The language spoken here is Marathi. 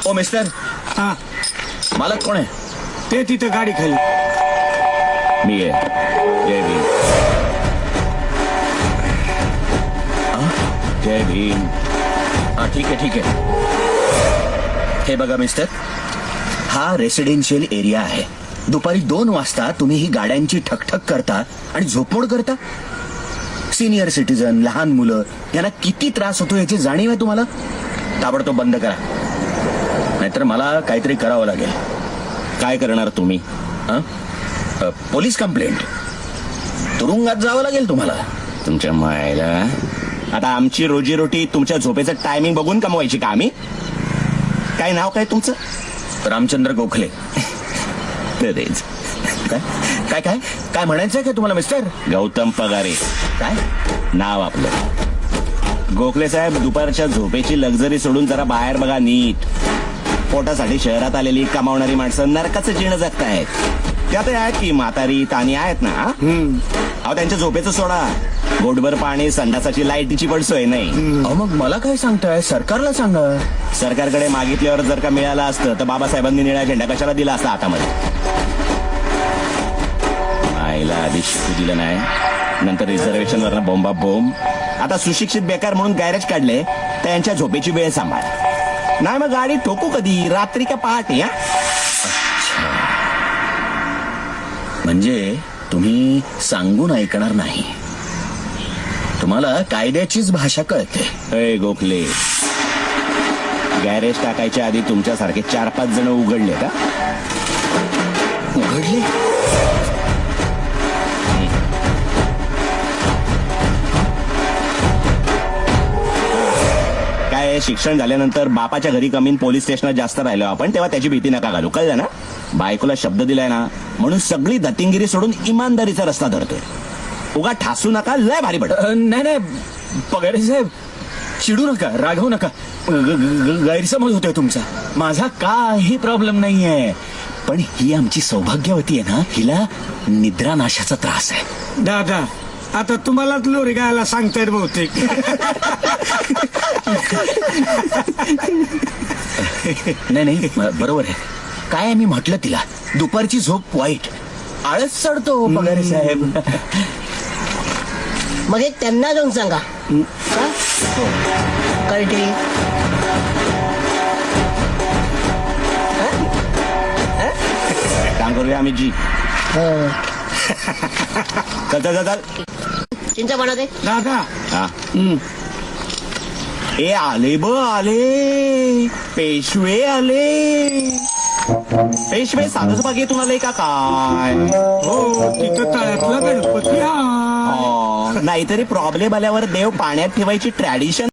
ओ मिस्टर, हा मालक कोण आहे? ते तिथं गाडी खाली. मी आहे. जय भीम. जय भीम. हा ठीक आहे ठीक आहे. हे बघा मिस्टर, हा रेसिडेन्शियल एरिया आहे. दुपारी 2 वाजता तुम्ही ही गाड्यांची ठकठक करता आणि झोपमोड करता. सिनियर सिटीजन, लहान मुलं यांना किती त्रास होतो याची जाणीव आहे तुम्हाला? ताबडतोब बंद करा, नाहीतर मला काहीतरी करावं लागेल. काय करणार तुम्ही? पोलीस कंप्लेंट, तुरुंगात जावं लागेल तुम्हाला. तुमच्या मायला, आता आमची रोजीरोटी तुमच्या झोपेचं टायमिंग बघून कमवायची का आम्ही? काय नाव काय तुमचं? रामचंद्र गोखले. तेच. काय काय काय काय म्हणायचंय का तुम्हाला मिस्टर? गौतम पगारे काय नाव आपलं. गोखले साहेब, दुपारच्या झोपेची लक्झरी सोडून जरा बाहेर बघा नीट. पोटासाठी शहरात आलेली कमावणारी माणसं नरकाचं जीण जगतायत. त्यात आहेत की म्हातारी ताणी आहेत ना. अहो त्यांच्या झोपेचं सोडा, गोटभर पाणी, संडासाची लाईटीची पण सोय नाही. अहो मग मला काय सांगताय? सरकारला सांगा. सरकारकडे मागितल्यावर जर का मिळालं असतं तर बाबासाहेबांनी निळा झेंडा कशाला दिला असता हातामध्ये? आईला आधी शिकू दिलं नाही, नंतर रिझर्वेशन वरनं बोंबा बोंब. आता सुशिक्षित बेकार म्हणून गॅरेज काढले, त्यांच्या झोपेची वेळ सांभाळ. नाही मग गाडी ठोकू कधी, रात्री का पहाटे? म्हणजे तुम्ही सांगून ऐकणार नाही, तुम्हाला कायद्याचीच भाषा कळते. अय गोखले, गॅरेज टाकायच्या आधी तुमच्यासारखे 4-5 जण उघडले का? उघडले? काय शिक्षण झाल्यानंतर बापाच्या घरी कमी पोलीस स्टेशनात जास्त राहिलो आपण, तेव्हा त्याची भीती नका घालू, कळलं ना? बायकोला शब्द दिलाय ना, म्हणून सगळी दतिंगिरी सोडून इमानदारीचा रस्ता धरतोय. उगा ठासू नका, लय भारी पडत. नाही नाही पगारे साहेब, चिडू नका, रागवू नका. गैरसमज होतोय तुमचा. माझा काही प्रॉब्लेम नाहीये, पण ही आमची सौभाग्यवती आहे ना, हिला निद्रानाशाचा त्रास आहे. दादा, आता तुम्हालाच लोरी गायला सांगतायत बहुतेक. नाही नाही बरोबर आहे. काय मी म्हटलं तिला, दुपारची झोप वाईट, आळस चढतो पगारे साहेब. मग एक त्यांना जाऊन सांगा. कळते. काम करूया आम्ही जी. चल चल चल. चिंचा बनवते दादा, हा. ए आले ब आले, पेशवे आले. पेशवे साधंच बागेतून आले का काय? हो तिथं तळ्यातला गणपती. हा नाहीतरी प्रॉब्लेम आल्यावर देव पाण्यात ठेवायची ट्रॅडिशन